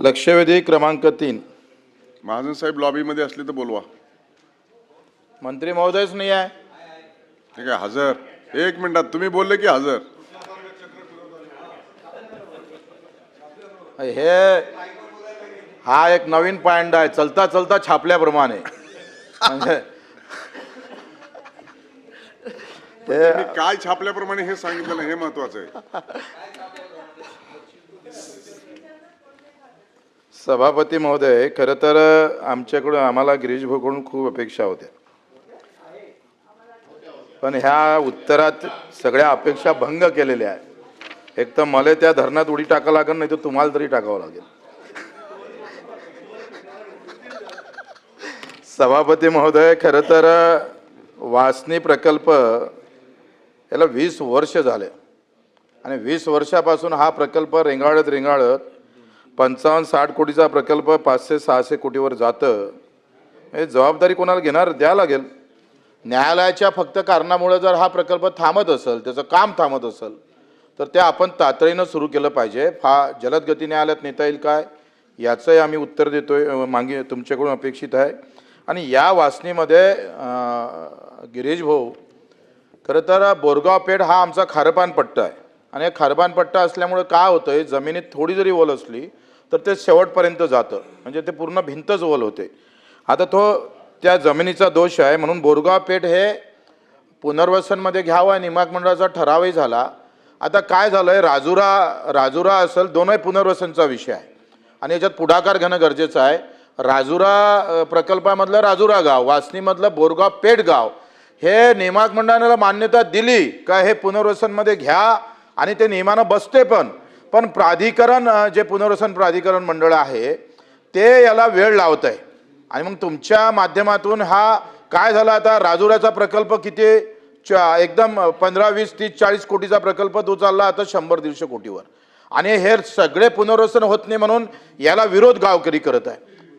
लक्षवेधी क्रमांक 3. महाजन साहेब लॉबीमध्ये असले तर बोलवा. मंत्री महोदयच नाही आहे. ठीक आहे, हजर. एक मिनिटात तुम्ही बोलले की हजर. हे हा एक नवीन पॉइंट आहे, चलता चलता छापल्याप्रमाणे. म्हणजे मी काय छापल्याप्रमाणे हे सांगितलं ना, हे महत्वाचं आहे. सभापती महोदय, खरं तर आम्हाला गिरीश भाऊकडून खूप अपेक्षा होत्या, पण ह्या उत्तरात सगळ्या अपेक्षा भंग केलेल्या आहेत. एक तर मला त्या धरणात उडी टाकावं लागेल, नाही तर तुम्हाला तरी टाकावं लागेल. सभापती महोदय, खरं तर वासनी प्रकल्प याला 20 वर्ष झाले आणि 20 वर्षापासून हा प्रकल्प रेंगाळत 55-60 कोटीचा प्रकल्प 500-600 कोटीवर जातं. हे जबाबदारी कोणाला घेणार? द्यावं लागेल. न्यायालयाच्या फक्त कारणामुळे जर हा प्रकल्प थांबत असेल, त्याचं काम थांबत असेल, तर ते आपण तातडीनं सुरू केलं पाहिजे. जलद गती न्यायालयात नेता येईल काय, याचंही आम्ही उत्तर देतोय, तुमच्याकडून अपेक्षित आहे. आणि या वासनीमध्ये गिरीश भाऊ, खरं तर बोरगाव पेठ हा आमचा खारपान पट्टा आहे आणि खारपान पट्टा असल्यामुळे काय होतंय, जमिनीत थोडी जरी ओल असली तर ते शेवटपर्यंत जातं, म्हणजे ते पूर्ण भिंतच ओल होते. आता त्या जमिनीचा दोष आहे, म्हणून बोरगाव पेठ हे पुनर्वसनमध्ये घ्यावं, नियामक मंडळाचा ठरावही झाला. आता काय झालंय, राजुरा असेल, दोनही पुनर्वसनचा विषय आहे आणि याच्यात पुढाकार घेणं गरजेचं आहे. राजुरा प्रकल्पामधलं राजुरा गाव, वासनीमधलं बोरगाव पेठ गाव, हे नियामक मंडळाला मान्यता दिली का हे पुनर्वसनमध्ये घ्या आणि ते नियमानं बसते. पण प्राधिकरण, जे पुनर्वसन प्राधिकरण मंडळ आहे, ते याला वेळ लावत आहे. आणि मग तुमच्या माध्यमातून हा काय झाला, आता राजुराचा प्रकल्प किती एकदम 15, 20, 30, 40 कोटीचा प्रकल्प तो चालला आता 100-150 कोटीवर, आणि हे सगळे पुनर्वसन होत नाही म्हणून याला विरोध गावकरी करत आहे.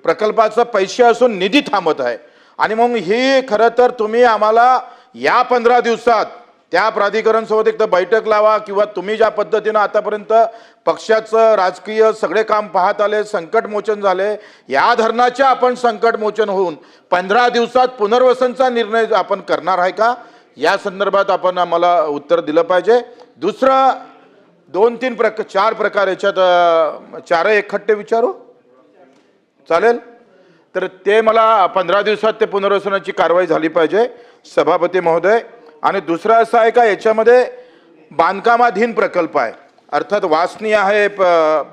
प्रकल्पाचं पैसे असून निधी थांबत आहे. आणि मग ही खरं तर तुम्ही आम्हाला या 15 दिवसात त्या प्राधिकरणसोबत एक तर बैठक लावा, किंवा तुम्ही ज्या पद्धतीनं आतापर्यंत पक्षाचं राजकीय सगळे काम पाहत आले, संकटमोचन झाले, या धरणाचे आपण संकटमोचन होऊन 15 दिवसात पुनर्वसनचा निर्णय आपण करणार आहे का, या संदर्भात आपण आम्हाला उत्तर दिलं पाहिजे. दुसरं 2-3 4 प्रकार याच्यात, 4 एकखट्टे विचारू चालेल? तर ते मला 15 दिवसात ते पुनर्वसनाची कारवाई झाली पाहिजे सभापती महोदय. आणि दुसरं असं आहे का, याच्यामध्ये बांधकामाधीन प्रकल्प आहे, अर्थात वासनी आहे,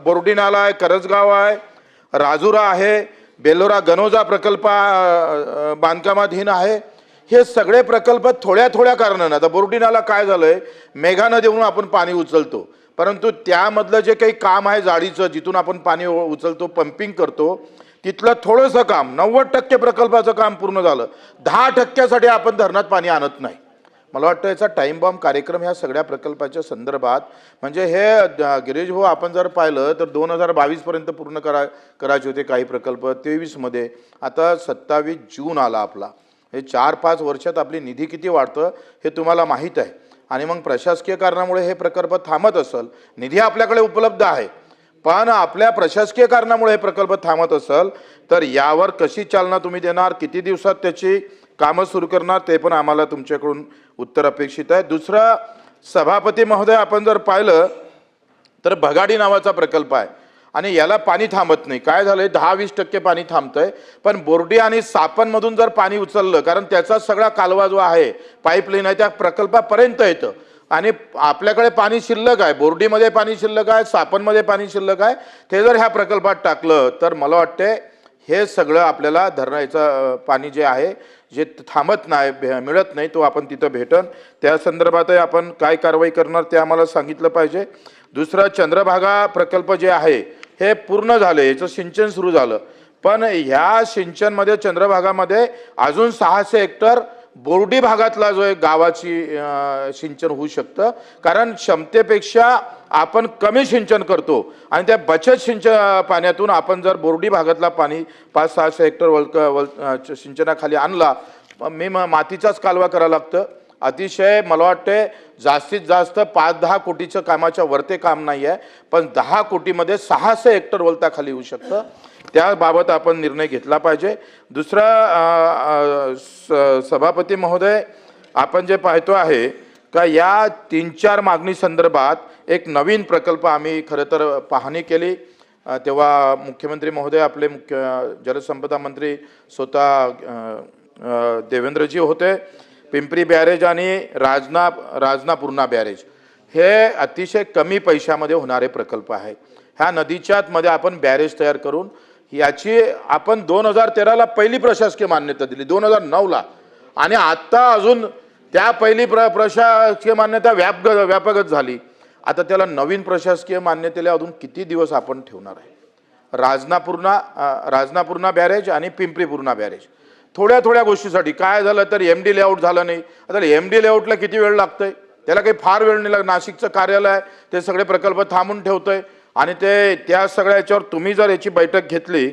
बोर्डी नाला आहे, करजगाव आहे, राजुरा आहे, बेलोरा गनोजा प्रकल्प बांधकामाधीन आहे. हे सगळे प्रकल्प थोड्या कारणानं, आता बोर्डी नाला काय झालंय, मेघा नदीवरून आपण पाणी उचलतो, परंतु त्यामधलं जे काही काम आहे जाळीचं, जिथून आपण पाणी उचलतो, पंपिंग करतो, तिथलं थोडंसं काम, 90% प्रकल्पाचं काम पूर्ण झालं, 10% आपण धरणात पाणी आणत नाही. मला वाटतं याचा टाईम बॉम्ब कार्यक्रम ह्या सगळ्या प्रकल्पाच्या संदर्भात, म्हणजे हे गिरीश भाऊ आपण जर पाहिलं तर 2022 पर्यंत पूर्ण करायचे होते काही प्रकल्प, 23 मध्ये, आता 27 जून आला आपला. हे 4-5 वर्षात आपली निधी किती वाढतं हे तुम्हाला माहीत आहे. आणि मग प्रशासकीय कारणामुळे हे प्रकल्प थांबत असेल, निधी आपल्याकडे उपलब्ध आहे, पण आपल्या प्रशासकीय कारणामुळे हे प्रकल्प थांबत असेल, तर यावर कशी चालना तुम्ही देणार, किती दिवसात त्याची कामं सुरू करणार, ते पण आम्हाला तुमच्याकडून उत्तर अपेक्षित आहे. दुसरं सभापती महोदय, आपण जर पाहिलं तर भगाडी नावाचा प्रकल्प आहे आणि याला पाणी थांबत नाही. काय झालंय, 10-20% पाणी थांबतंय, पण बोर्डी आणि सापनमधून जर पाणी उचललं, कारण त्याचा सगळा कालवा जो आहे, पाईपलाईन आहे, त्या प्रकल्पापर्यंत येतं आणि आपल्याकडे पाणी शिल्लक आहे, बोर्डीमध्ये पाणी शिल्लक आहे, सापनमध्ये पाणी शिल्लक आहे, ते जर ह्या प्रकल्पात टाकलं तर मला वाटते हे सगळं आपल्याला धरणाचं पाणी जे आहे, जे थांबत नाही, मिळत नाही, तो आपण तिथं भेटन. त्या संदर्भातही आपण काय कारवाई करणार ते आम्हाला सांगितलं पाहिजे. दुसरं, चंद्रभागा प्रकल्प जे आहे हे पूर्ण झाले, याचं सिंचन सुरू झालं, पण ह्या सिंचनमध्ये चंद्रभागामध्ये अजून 600 हेक्टर बोर्डी भागातला जो आहे गावाची सिंचन होऊ शकतं, कारण क्षमतेपेक्षा आपण कमी सिंचन करतो आणि त्या बचत सिंचन पाण्यातून आपण जर बोर्डी भागातला पाणी 500-600 हेक्टर सिंचनाखाली आणला, मातीचाच कालवा करावा लागतं अतिशय मला वाटते जास्तीत जास्त 5-10 कोटीचं कामाच्या वरते काम नाही आहे, पण 10 कोटीमध्ये 600 हेक्टर वलताखाली येऊ शकतं. त्याबाबत आपण निर्णय घेतला पाहिजे. दुसरा सभापती महोदय, आपण जे पाहतो आहे का या 3-4 मागणी संदर्भात एक नवीन प्रकल्प आम्ही खरं तर पाहणी केली. तेव्हा मुख्यमंत्री महोदय आपले जलसंपदा मंत्री स्वतः देवेंद्रजी होते. पिंपरी बॅरेज आणि राजना पूर्णा बॅरेज हे अतिशय कमी पैशामध्ये होणारे प्रकल्प आहेत. ह्या नदीच्या मध्ये आपण बॅरेज तयार करून याची आपण 2013ला पहिली प्रशासकीय मान्यता दिली, 2009ला, आणि आत्ता अजून त्या पहिली प्रशासकीय मान्यता व्यापकच झाली. आता त्याला नवीन प्रशासकीय मान्यतेला अजून किती दिवस आपण ठेवणार आहे. राजनापूर्णा बॅरेज आणि पिंपरी पूर्णा बॅरेज थोड्या गोष्टीसाठी काय झालं तर MD लेआउट झालं नाही. आता MD लेआउटला किती वेळ लागतोय, त्याला काही फार वेळ नाही लागत. नाशिकचं कार्यालय आहे ते सगळे प्रकल्प थांबून ठेवतोय आणि त्या सगळ्या याच्यावर तुम्ही जर याची बैठक घेतली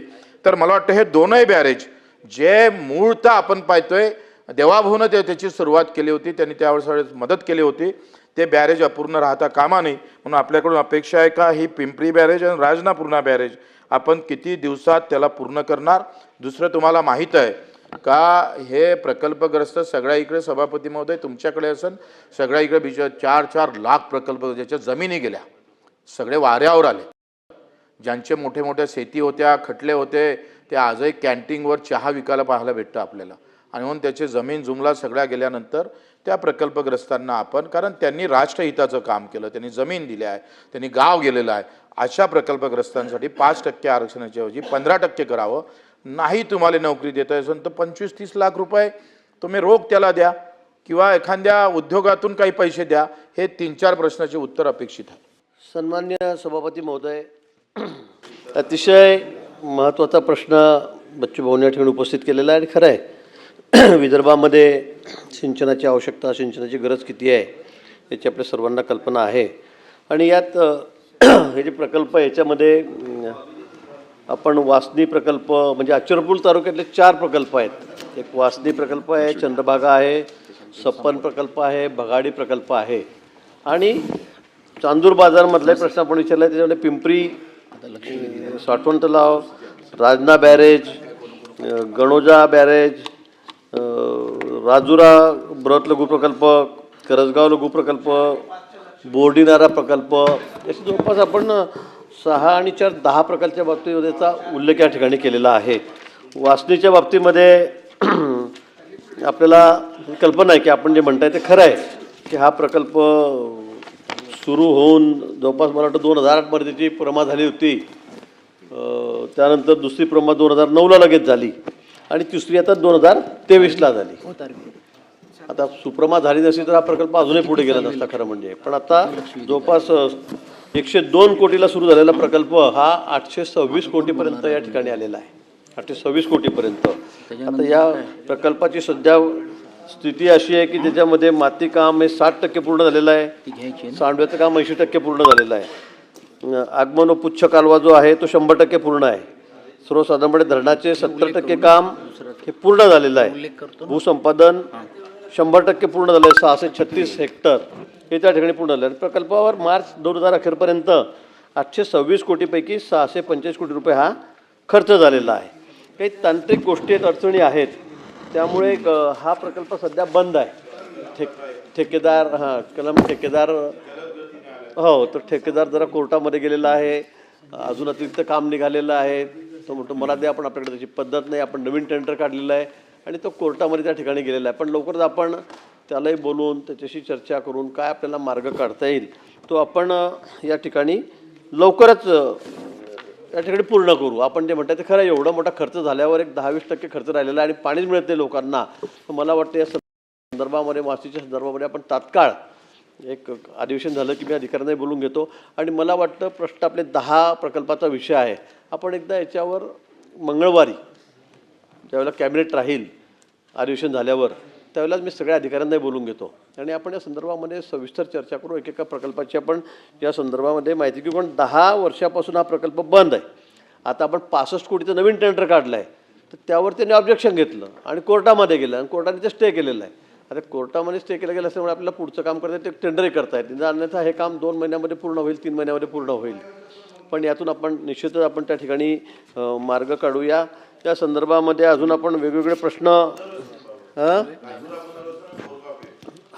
तर मला वाटतं हे दोनही बॅरेज जे मूळतः आपण पाहतोय देवाभाऊनं त्याची सुरुवात केली होती, त्यांनी त्यावेळेस मदत केली होती, ते बॅरेज अपूर्ण राहता कामा नये. म्हणून आपल्याकडून अपेक्षा आहे का ही पिंपरी बॅरेज आणि राजनापूर्णा बॅरेज आपण किती दिवसात त्याला पूर्ण करणार. दुसरं तुम्हाला माहीत आहे का हे प्रकल्पग्रस्त सगळ्या इकडे सभापती महोदय तुमच्याकडे असन सगळ्या इकडे 4-4 लाख प्रकल्प ज्याच्या जमिनी गेल्या, सगळे वाऱ्यावर आले. ज्यांचे मोठे मोठ्या शेती होत्या, खटले होते, ते आजही कॅन्टीनवर चहा विकायला पाहायला भेटतं आपल्याला. आणि म्हणून त्याचे जमीन जुमला सगळ्या गेल्यानंतर त्या प्रकल्पग्रस्तांना आपण, कारण त्यांनी राष्ट्रहिताचं काम केलं, त्यांनी जमीन दिली आहे, त्यांनी गाव गेलेलं आहे, अशा प्रकल्पग्रस्तांसाठी 5% आरक्षणाच्या ऐवजी 15% करावं. नाही तुम्हाला नोकरी देता असेल तर 25-30 लाख रुपये तुम्ही रोख त्याला द्या किंवा एखाद्या उद्योगातून काही पैसे द्या. हे 3-4 प्रश्नाचे उत्तर अपेक्षित आहे. सन्मान्य सभापती महोदय, अतिशय महत्त्वाचा प्रश्न बच्चूभाऊंनी या ठिकाणी उपस्थित केलेला आहे. आणि खरं आहे विदर्भामध्ये सिंचनाची आवश्यकता, सिंचनाची गरज किती आहे याची आपल्या सर्वांना कल्पना आहे. आणि यात हे जे प्रकल्प याच्यामध्ये आपण वासनी प्रकल्प म्हणजे अचलपूर तालुक्यातले 4 प्रकल्प आहेत. एक वासनी प्रकल्प आहे, चंद्रभागा आहे, सप्पन प्रकल्प आहे, बगाडी प्रकल्प आहे. आणि चांदूर बाजारमधले प्रश्न आपण विचारला आहे त्याच्यामध्ये पिंपरी साठवण तलाव, राजना बॅरेज, गणोजा बॅरेज, राजुरा बृहत लघु प्रकल्प, करजगाव लघु प्रकल्प, बोर्डीनारा प्रकल्प, असे जवळपास आपण 6 आणि 4 10 प्रकारच्या बाबतीमध्ये त्याचा उल्लेख या ठिकाणी केलेला आहे. वासनीच्या बाबतीमध्ये आपल्याला कल्पना आहे की आपण जे म्हणताय ते खरं आहे की हा प्रकल्प सुरू होऊन जवळपास मला वाटतं 2008मध्ये त्याची प्रमा झाली होती. त्यानंतर दुसरी प्रमा 2009ला लगेच झाली आणि तिसरी आता 2023ला झाली. आता सुप्रमा झाली नसती तर हा प्रकल्प अजूनही पुढे गेला नसता खरं म्हणजे. पण आता जवळपास 102 कोटीला सुरू झालेला प्रकल्प हा 826 कोटीपर्यंत या ठिकाणी आलेला आहे. 826 कोटीपर्यंत. आता या प्रकल्पाची सध्या स्थिती अशी आहे की त्याच्यामध्ये माती काम हे 60% पूर्ण झालेलं आहे, सांडव्याचं काम 80% पूर्ण झालेलं आहे, आगमन व पुच्छ कालवा जो आहे तो 100% पूर्ण आहे, सर्वसाधारणपणे धरणाचे 70% काम हे पूर्ण झालेलं आहे, भूसंपादन 100% पूर्ण झालं आहे, 636 हेक्टर हे त्या ठिकाणी पूर्ण झालं आहे. प्रकल्पावर मार्च 2000 अखेरपर्यंत 826 कोटीपैकी 625 कोटी रुपये हा खर्च झालेला आहे. काही तांत्रिक गोष्टी आहेत, अडचणी आहेत, त्यामुळे हा प्रकल्प सध्या बंद आहे. ठेकेदार ठेकेदार हो, तर ठेकेदार जरा कोर्टामध्ये गेलेला आहे, अजून अतिरिक्त काम निघालेलं आहे. तो म्हणतो मला द्या, पण आपल्याकडे त्याची पद्धत नाही, आपण नवीन टेंडर काढलेला आहे आणि तो कोर्टामध्ये त्या ठिकाणी गेलेला आहे. पण लवकरच आपण त्यालाही बोलवून त्याच्याशी चर्चा करून काय आपल्याला मार्ग काढता येईल तो आपण या ठिकाणी लवकरच या ठिकाणी पूर्ण करू. आपण जे म्हणतात ते खरं, एवढा मोठा खर्च झाल्यावर एक 10-20% खर्च राहिलेला आहे आणि पाणीच मिळत नाही लोकांना. मला वाटतं या संदर्भामध्ये, वाशीच्या संदर्भामध्ये आपण तात्काळ एक अधिवेशन झालं की मी अधिकाऱ्यांनाही बोलून घेतो. आणि मला वाटतं प्रश्न आपले 10 प्रकल्पाचा विषय आहे, आपण एकदा याच्यावर मंगळवारी ज्यावेळेला कॅबिनेट राहील अधिवेशन झाल्यावर त्यावेळेलाच मी सगळ्या अधिकाऱ्यांनाही बोलून घेतो आणि आपण या संदर्भामध्ये सविस्तर चर्चा करू. एकेका प्रकल्पाची आपण या संदर्भामध्ये माहिती घेऊ. पण 10 वर्षापासून हा प्रकल्प बंद आहे. आता आपण 65 कोटीचं नवीन टेंडर काढलं आहे, तर त्यावर त्यांनी ऑब्जेक्शन घेतलं आणि कोर्टामध्ये गेलं आणि कोर्टाने ते स्टे केलेलं आहे. आता कोर्टामध्ये स्टे केलं गेलं असल्यामुळे आपल्याला पुढचं काम करता येतं, ते टेंडरही करता येते, अन्यथा हे काम 2 महिन्यामध्ये पूर्ण होईल, 3 महिन्यामध्ये पूर्ण होईल. पण यातून आपण निश्चितच आपण त्या ठिकाणी मार्ग काढूया. त्या संदर्भामध्ये अजून आपण वेगवेगळे प्रश्न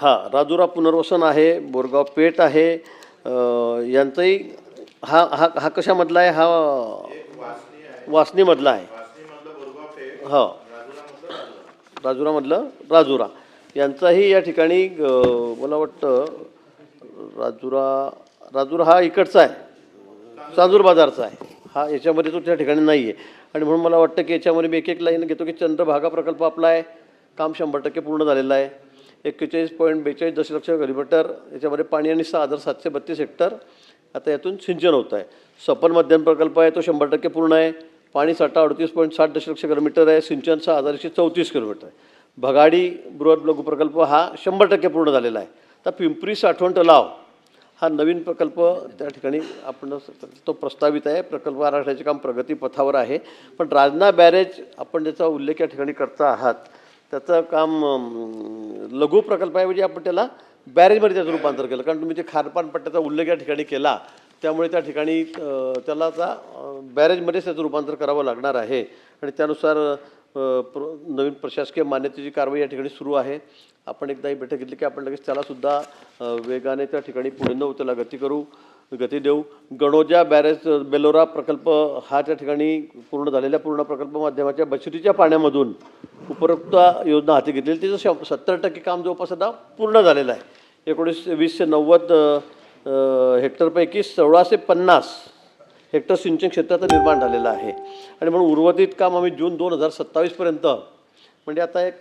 हां राजुरा पुनर्वसन आहे, बोरगाव पेठ आहे, यांचंही हा हा हा कशामधला आहे? हा वासनीमधला आहे. हो राजुरामधलं राजुरा यांचाही या ठिकाणी मला वाटतं राजुरा हा इकडचा आहे, चांदूर बाजारचा आहे हा, याच्यामध्ये तो त्या ठिकाणी नाही आहे. आणि म्हणून मला वाटतं की याच्यामध्ये मी एक लाईन घेतो की चंद्रभागा प्रकल्प आपला आहे, काम 100% पूर्ण झालेलं आहे. 41.42 दशलक्ष घनमीटर याच्यामध्ये पाणी आणि 6,732 हेक्टर आता यातून सिंचन होत आहे. सपन मध्यम प्रकल्प आहे, तो 100% पूर्ण आहे, पाणी साठा 38.7 दशलक्ष घनमीटर आहे, सिंचन 6,134 किलोमीटर आहे. भगाडी बृहत लघु प्रकल्प हा 100% पूर्ण झालेला आहे. तर पिंपरी साठवण तलाव हा नवीन प्रकल्प त्या ठिकाणी आपण तो प्रस्तावित आहे, प्रकल्प आराखड्याचे काम प्रगतीपथावर आहे. पण राजना बॅरेज आपण ज्याचा उल्लेख या ठिकाणी करता आहात त्याचं काम लघु प्रकल्प आहे, म्हणजे आपण त्याला बॅरेजमध्ये त्याचं रूपांतर केलं, कारण तुम्ही जे खारपान पट्ट्याचा उल्लेख या ठिकाणी केला त्यामुळे त्या ठिकाणी त्याला आता बॅरेजमध्येच त्याचं रूपांतर करावं लागणार आहे. आणि त्यानुसार नवीन प्रशासकीय मान्यतेची कारवाई या ठिकाणी सुरू आहे. आपण एकदा ही बैठक घेतली की आपण लगेच त्यालासुद्धा वेगाने त्या ठिकाणी पुढे नेऊ, त्याला गती देऊ. गणोजा बॅरेज बेलोरा प्रकल्प हा त्या ठिकाणी पूर्ण झालेल्या पूर्ण प्रकल्प माध्यमाच्या बचतीच्या पाण्यामधून उपरोक्त योजना हाती घेतलेली, तिचं 70% काम जवळपास आता पूर्ण झालेलं आहे. 1990 हेक्टरपैकी 1650 हेक्टर सिंचन क्षेत्राचं निर्माण झालेलं आहे. आणि म्हणून उर्वरित काम आम्ही जून 2027पर्यंत, म्हणजे आता एक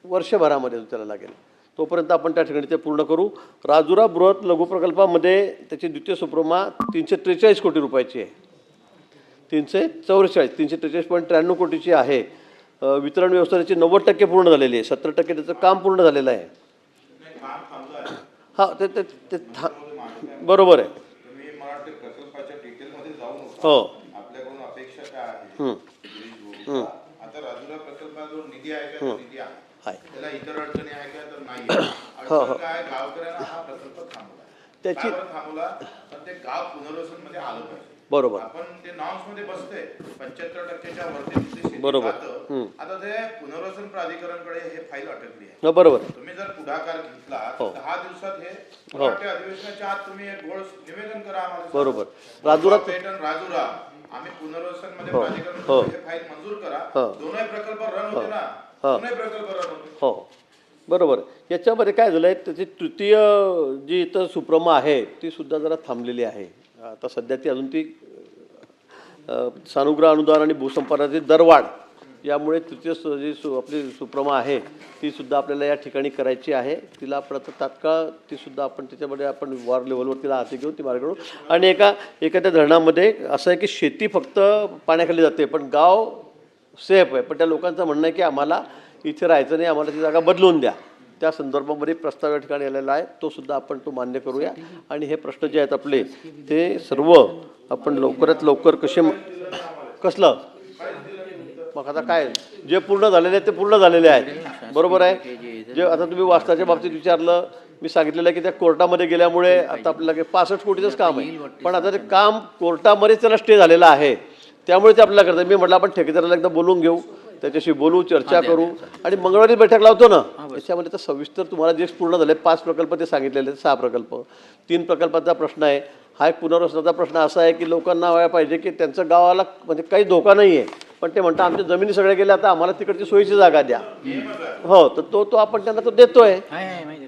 वर्षभरामध्ये त्याला लागेल, तोपर्यंत आपण त्या ठिकाणी ते पूर्ण करू. राजुरा बृहत लघु प्रकल्पामध्ये त्याची द्वितीय सुप्रमा 343 कोटी रुपयाची आहे, 343.93 कोटीची आहे. वितरण व्यवस्थेची 90% पूर्ण झालेली आहे, 70% त्याचं काम पूर्ण झालेलं आहे. हां ते बरोबर आहे. हो आपल्याकडून अपेक्षा काय आहे? आता राजुरा प्रकल्पावर निधी आहे का? निधी आहे, त्याला इतर अडचणी आहे का? तर नाही. अडचण काय? गावकऱ्यांना हा प्रकल्प थांबवला, त्याची थांबवला, पण ते गाव पुनर्वसन मध्ये आलं पाहिजे. बरोबर. आपण ते नॉर्म्स मध्ये बसते 75%च्या वरती. बरोबर. आता ते पुनर्वसन प्राधिकरणकडे हे फाईल अटकली आहे. बरोबर. तुम्ही जर पुढाकार घेतला तर 10 दिवसात हे अधिवेशनाच्या आत तुम्ही एक गोळ निवेदन करा आम्हाला. बरोबर. राजुरा आम्ही पुनर्वसन मध्ये प्राधिकरण हे फाईल मंजूर करा. दोन्ही प्रकल्प रन होते ना, दोन्ही प्रकल्प रन होते. हो बरोबर. याच्यामध्ये काय झालं आहे, त्याची तृतीय जी इथं सुप्रमा आहे ती सुद्धा जरा थांबलेली आहे. आता सध्या ती अजून ती सानुग्रह अनुदान आणि भूसंपादनाची दरवाढ यामुळे तृतीय जी आपली सुप्रमा आहे ती सुद्धा आपल्याला या ठिकाणी करायची आहे. तिला आपण आता तात्काळ तीसुद्धा आपण त्याच्यामध्ये आपण वॉर लेवलवर तिला हाती घेऊन ती मार्ग करू. आणि एखाद्या धरणामध्ये असं आहे की शेती फक्त पाण्याखाली जाते पण गाव सेफ आहे, पण त्या लोकांचं म्हणणं आहे की आम्हाला इथे राहायचं नाही, आम्हाला ती जागा बदलून द्या. त्या संदर्भामध्ये प्रस्ताव या ठिकाणी आलेला आहे, तो सुद्धा आपण तो मान्य करूया. आणि हे प्रश्न जे आहेत आपले ते सर्व आपण लवकरात लवकर कसलं मग आता काय जे पूर्ण झालेले आहेत ते पूर्ण झालेले आहेत. बरोबर आहे. जे आता तुम्ही वाचनाच्या बाबतीत विचारलं, मी सांगितलेलं आहे की त्या कोर्टामध्ये गेल्यामुळे आता आपल्याला 65 कोटीचंच काम आहे, पण आता ते काम कोर्टामध्येच त्याला स्टे झालेला आहे, त्यामुळे ते आपल्याला करतात. मी म्हटलं आपण ठेकेदाराला एकदा बोलून घेऊ, त्याच्याशी बोलू, चर्चा करू आणि मंगळवारी बैठक लावतो ना, त्याच्यामध्ये तर सविस्तर तुम्हाला जे पूर्ण झाले 5 प्रकल्प ते सांगितलेले आहेत, 6 प्रकल्प, 3 प्रकल्पाचा प्रश्न आहे. हा एक पुनर्वसनाचा प्रश्न असा आहे की लोकांना व्हायला पाहिजे की त्यांचं गावाला म्हणजे काही धोका नाही आहे, पण ते म्हणतात आमच्या जमिनी सगळ्या गेल्या, आता आम्हाला तिकडची सोयीची जागा द्या. हो, तर तो आपण त्यांना तो देतोय,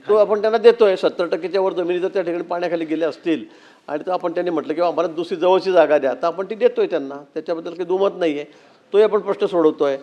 तो आपण त्यांना देतोय. 70%च्या वर जमिनी जर त्या ठिकाणी पाण्याखाली गेल्या असतील आणि तो आपण त्यांनी म्हटलं की आम्हाला दुसरी जवळची जागा द्या, तर आपण ती देतोय त्यांना, त्याच्याबद्दल काही दुमत नाही आहे. तोही आपण प्रश्न सोडवतोय.